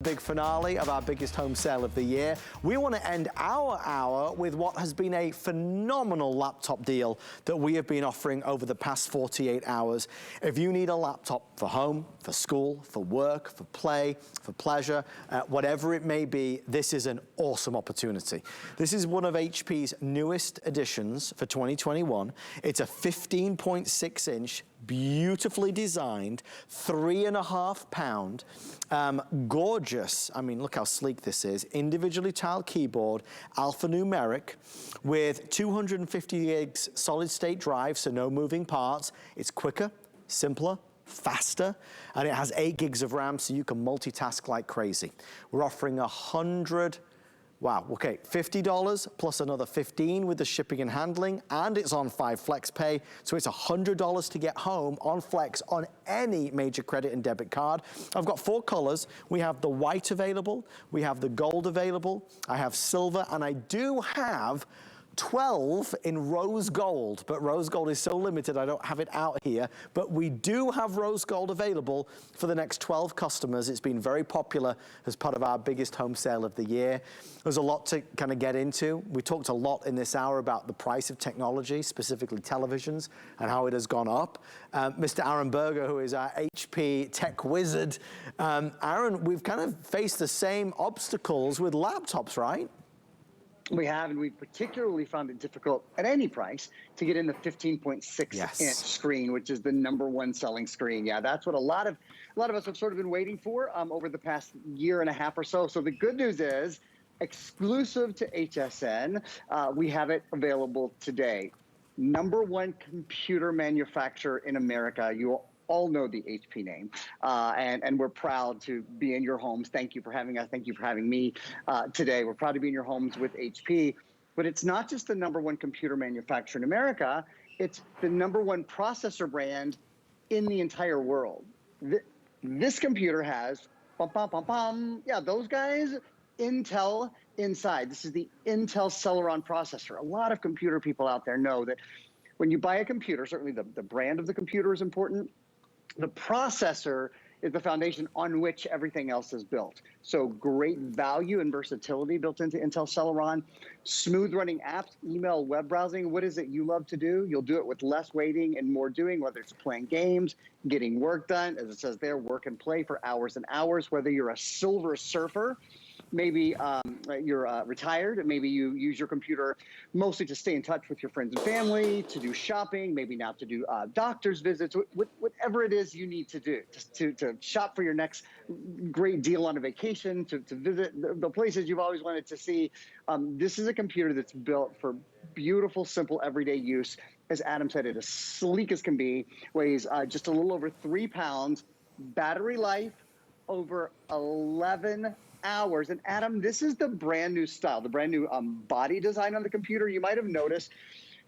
Big finale of our biggest home sale of the year. We want to end our hour with what has been a phenomenal laptop deal that we have been offering over the past 48 hours. If you need a laptop for home, for school, for work, for play, for pleasure, whatever it may be, this is an awesome opportunity. This is one of HP's newest additions for 2021. It's a 15.6-inch, beautifully designed, 3.5 pound, gorgeous, I mean, look how sleek this is, individually tiled keyboard, alphanumeric, with 250 gigs solid state drive, so no moving parts. It's quicker, simpler, faster, and it has 8 gigs of RAM, so you can multitask like crazy. We're offering $50 plus another $15 with the shipping and handling, and it's on 5 flex pay, so it's $100 to get home on flex on any major credit and debit card. I've got 4 colors. We have the white available, we have the gold available, I have silver, and I do have 12 in rose gold, but rose gold is so limited I don't have it out here, but we do have rose gold available for the next 12 customers. It's been very popular as part of our biggest home sale of the year. There's a lot to kind of get into. We talked a lot in this hour about the price of technology, specifically televisions, and how it has gone up. Mr. Aaron Berger, who is our HP tech wizard. Aaron, we've kind of faced the same obstacles with laptops, right? We have, and we particularly found it difficult at any price to get in the 15.6-inch screen, which is the #1 selling screen. Yeah, that's what a lot of us have sort of been waiting for over the past year and a half or so. So the good news is, exclusive to HSN, we have it available today. #1 computer manufacturer in America. You all know the HP name, and we're proud to be in your homes. Thank you for having us. Thank you for having me today. We're proud to be in your homes with HP. But it's not just the #1 computer manufacturer in America, it's the #1 processor brand in the entire world. This computer has, yeah, those guys, Intel inside. This is the Intel Celeron processor. A lot of computer people out there know that when you buy a computer, certainly the brand of the computer is important. The processor is the foundation on which everything else is built. So great value and versatility built into Intel Celeron. Smooth running apps, email, web browsing. What is it you love to do? You'll do it with less waiting and more doing, whether it's playing games, getting work done, as it says there, work and play for hours and hours, whether you're a silver surfer, maybe you're retired, maybe you use your computer mostly to stay in touch with your friends and family, to do shopping, maybe now to do doctor's visits, whatever it is you need to do, to shop for your next great deal on a vacation, to visit the places you've always wanted to see. This is a computer that's built for beautiful, simple, everyday use. As Adam said, it is sleek as can be, weighs just a little over 3 pounds, battery life over 11 hours. And Adam, this is the brand new style, the brand new body design on the computer. You might have noticed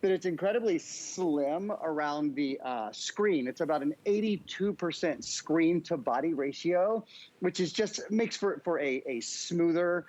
that it's incredibly slim around the screen. It's about an 82% screen to body ratio, which is just makes for a smoother,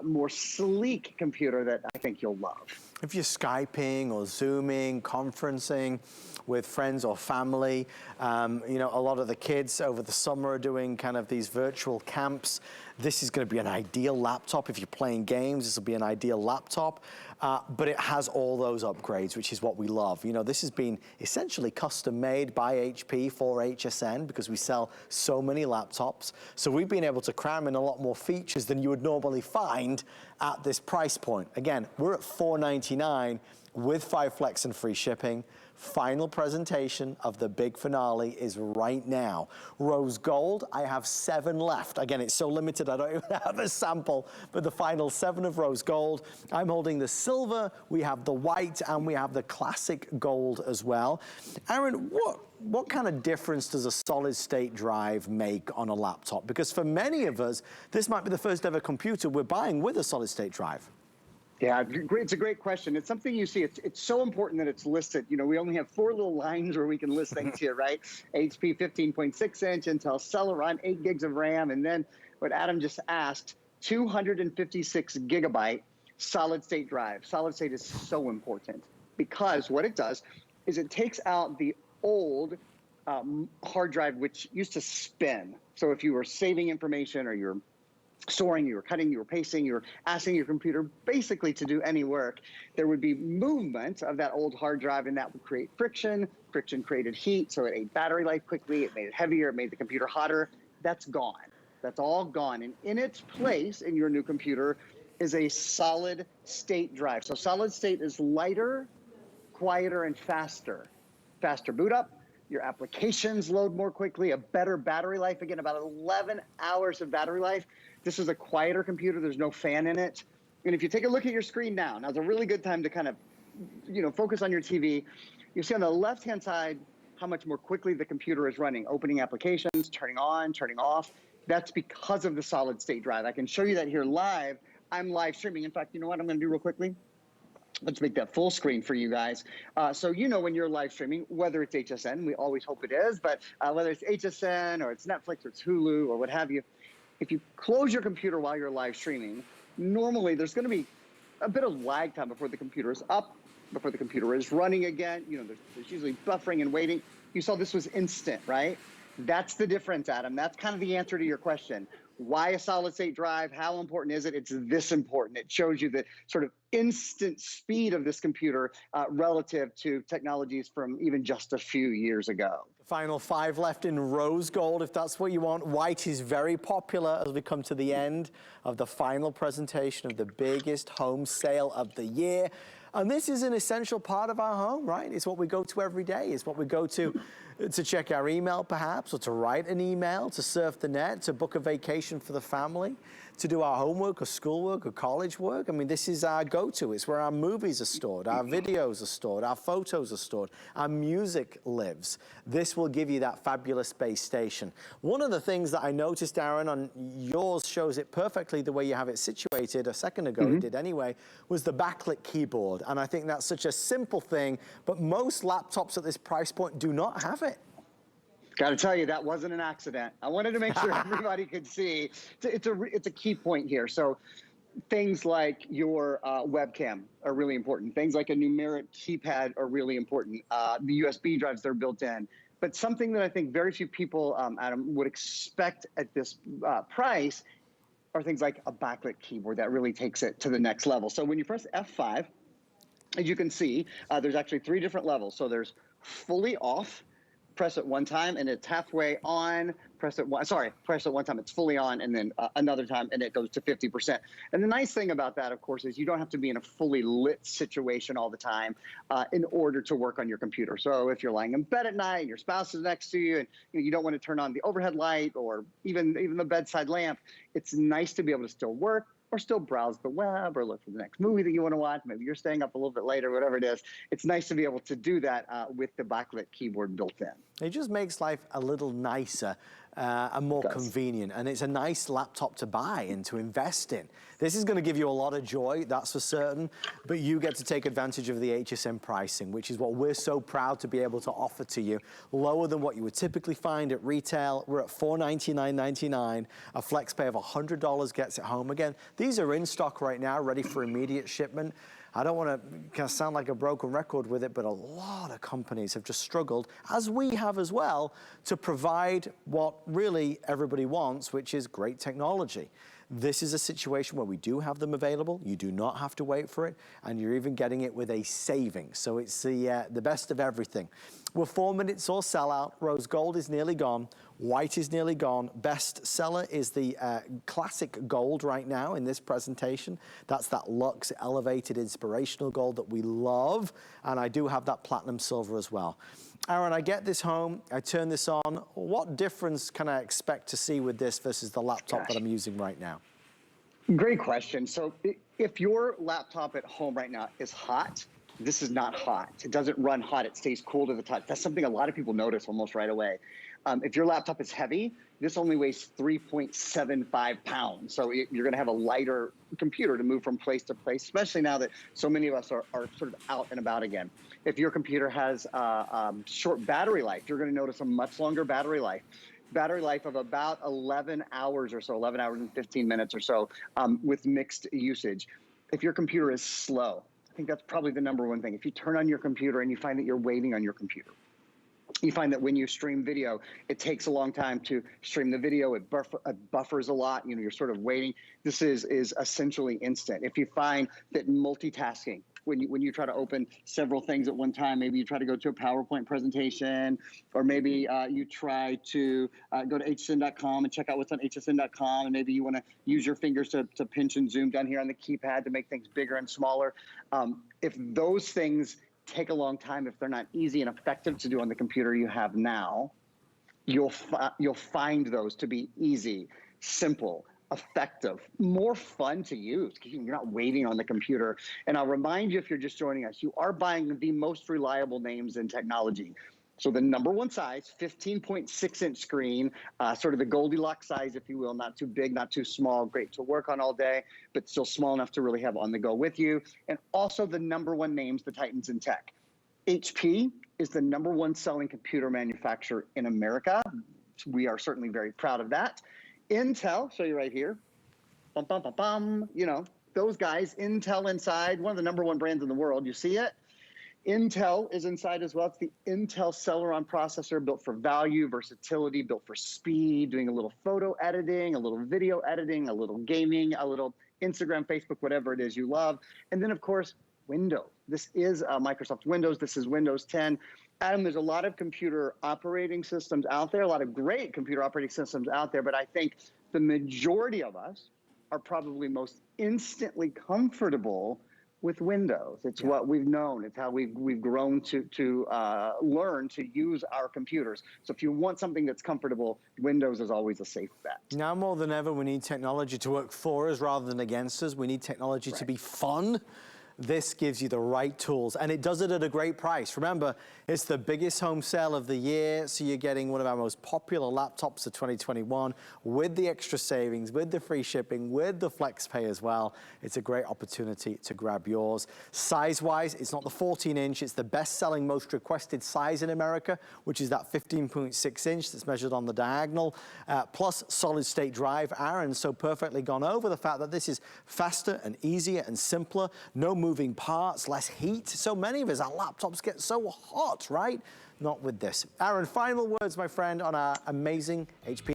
more sleek computer that I think you'll love. If you're Skyping or Zooming, conferencing with friends or family, you know, a lot of the kids over the summer are doing kind of these virtual camps. This is going to be an ideal laptop. If you're playing games, this will be an ideal laptop. But it has all those upgrades, which is what we love. You know, this has been essentially custom made by HP for HSN because we sell so many laptops. So we've been able to cram in a lot more features than you would normally find at this price point. Again, we're at $499 with 5 flex and free shipping. Final presentation of the big finale is right now. Rose gold, I have 7 left. Again, it's so limited I don't even have a sample, but the final 7 of rose gold. I'm holding the silver, we have the white, and we have the classic gold as well. Aaron, what kind of difference does a solid state drive make on a laptop? Because for many of us, this might be the first ever computer we're buying with a solid state drive. Yeah, it's a great question. It's something you see. It's so important that it's listed. You know, we only have 4 little lines where we can list things here, right? HP 15.6-inch, Intel Celeron, 8 gigs of RAM, and then what Adam just asked, 256 gigabyte solid state drive. Solid state is so important because what it does is it takes out the old hard drive, which used to spin. So if you were saving information or you're storing, you were cutting, you were pasting, you were asking your computer basically to do any work, there would be movement of that old hard drive, and that would create friction. Friction created heat, so it ate battery life quickly, it made it heavier, it made the computer hotter. That's gone. That's all gone. And in its place in your new computer is a solid state drive. So solid state is lighter, quieter, and faster. Faster boot up, your applications load more quickly, a better battery life, again, about 11 hours of battery life. This is a quieter computer, there's no fan in it. And if you take a look at your screen now's a really good time to kind of, focus on your TV. You see on the left-hand side how much more quickly the computer is running, opening applications, turning on, turning off. That's because of the solid state drive. I can show you that here live. I'm live streaming. In fact, you know what I'm gonna do real quickly? Let's make that full screen for you guys. So when you're live streaming, whether it's HSN, we always hope it is, but whether it's HSN or it's Netflix or it's Hulu or what have you, if you close your computer while you're live streaming, normally there's going to be a bit of lag time before the computer is up, before the computer is running again. There's usually buffering and waiting. You saw this was instant, right? That's the difference, Adam. That's kind of the answer to your question. Why a solid state drive? How important is it? It's this important. It shows you the sort of instant speed of this computer relative to technologies from even just a few years ago. Final 5 left in rose gold, if that's what you want. White is very popular as we come to the end of the final presentation of the biggest home sale of the year. And this is an essential part of our home, right? It's what we go to every day. It's what we go to check our email perhaps, or to write an email, to surf the net, to book a vacation for the family, to do our homework or schoolwork or college work. I mean, this is our go-to. It's where our movies are stored, our videos are stored, our photos are stored, our music lives. This will give you that fabulous base station. One of the things that I noticed, Aaron, on yours shows it perfectly the way you have it situated a second ago, it did anyway, was the backlit keyboard. And I think that's such a simple thing, but most laptops at this price point do not have it. Got to tell you, that wasn't an accident. I wanted to make sure everybody could see. It's a key point here. So things like your webcam are really important. Things like a numeric keypad are really important. The USB drives, they're built in. But something that I think very few people, Adam, would expect at this price are things like a backlit keyboard that really takes it to the next level. So when you press F5, as you can see, there's actually 3 different levels. So there's fully off. Press it one time and it's halfway on, press it one time, it's fully on, and then another time and it goes to 50%. And the nice thing about that, of course, is you don't have to be in a fully lit situation all the time in order to work on your computer. So if you're lying in bed at night and your spouse is next to you and you don't want to turn on the overhead light or even the bedside lamp, it's nice to be able to still work or still browse the web or look for the next movie that you want to watch. Maybe you're staying up a little bit later, whatever it is. It's nice to be able to do that with the backlit keyboard built in. It just makes life a little nicer and more convenient. And it's a nice laptop to buy and to invest in. This is going to give you a lot of joy, that's for certain, but you get to take advantage of the HSN pricing, which is what we're so proud to be able to offer to you. Lower than what you would typically find at retail. We're at $499.99. A flex pay of $100 gets it home. Again, these are in stock right now, ready for immediate shipment. I don't want to kind of sound like a broken record with it, but a lot of companies have just struggled, as we have as well, to provide what really everybody wants, which is great technology. This is a situation where we do have them available. You do not have to wait for it, and you're even getting it with a saving. So it's the best of everything. We're 4 minutes or sellout. Rose gold is nearly gone. White is nearly gone. Best seller is the classic gold right now in this presentation. That's that luxe, elevated, inspirational gold that we love. And I do have that platinum silver as well. Aaron, I get this home, I turn this on. What difference can I expect to see with this versus the laptop that I'm using right now? Great question. So if your laptop at home right now is hot, this is not hot. It doesn't run hot. It stays cool to the touch. That's something a lot of people notice almost right away. If your laptop is heavy, this only weighs 3.75 pounds. So you're going to have a lighter computer to move from place to place, especially now that so many of us are sort of out and about again. If your computer has short battery life, you're going to notice a much longer battery life. Battery life of about 11 hours or so, 11 hours and 15 minutes or so with mixed usage. If your computer is slow, I think that's probably the #1 thing. If you turn on your computer and you find that you're waiting on your computer, You find that when you stream video, it takes a long time to stream the video. It buffers a lot. You know, you're sort of waiting. This is essentially instant. If you find that multitasking, when you try to open several things at one time, maybe you try to go to a PowerPoint presentation, or maybe you try to go to hsn.com and check out what's on hsn.com, and maybe you want to use your fingers to pinch and zoom down here on the keypad to make things bigger and smaller. If those things take a long time, if they're not easy and effective to do on the computer you have now, you'll find those to be easy, simple, effective, more fun to use because you're not waiting on the computer. And I'll remind you, if you're just joining us, you are buying the most reliable names in technology. So the #1 size, 15.6-inch screen, sort of the Goldilocks size, if you will, not too big, not too small, great to work on all day, but still small enough to really have on the go with you. And also the #1 names, the Titans in tech. HP is the #1 selling computer manufacturer in America. We are certainly very proud of that. Intel, show you right here. Bum, bum, bum, bum. You know, those guys, Intel inside, one of the #1 brands in the world. You see it? Intel is inside as well. It's the Intel Celeron processor, built for value, versatility, built for speed, doing a little photo editing, a little video editing, a little gaming, a little Instagram, Facebook, whatever it is you love. And then, of course, Windows. This is Microsoft Windows. This is Windows 10. Adam, there's a lot of computer operating systems out there, a lot of great computer operating systems out there, but I think the majority of us are probably most instantly comfortable with Windows. It's what we've known. It's how we've grown to learn to use our computers. So if you want something that's comfortable, Windows is always a safe bet. Now more than ever, we need technology to work for us rather than against us. We need technology to be fun. This gives you the right tools, and it does it at a great price. Remember, it's the biggest home sale of the year, so you're getting one of our most popular laptops of 2021 with the extra savings, with the free shipping, with the flex pay as well. It's a great opportunity to grab yours. Size-wise, it's not the 14-inch, it's the best-selling, most requested size in America, which is that 15.6-inch that's measured on the diagonal, plus solid-state drive. Aaron's so perfectly gone over the fact that this is faster and easier and simpler, no moving parts, less heat. So many of us, our laptops get so hot, right? Not with this. Aaron, final words, my friend, on our amazing HP.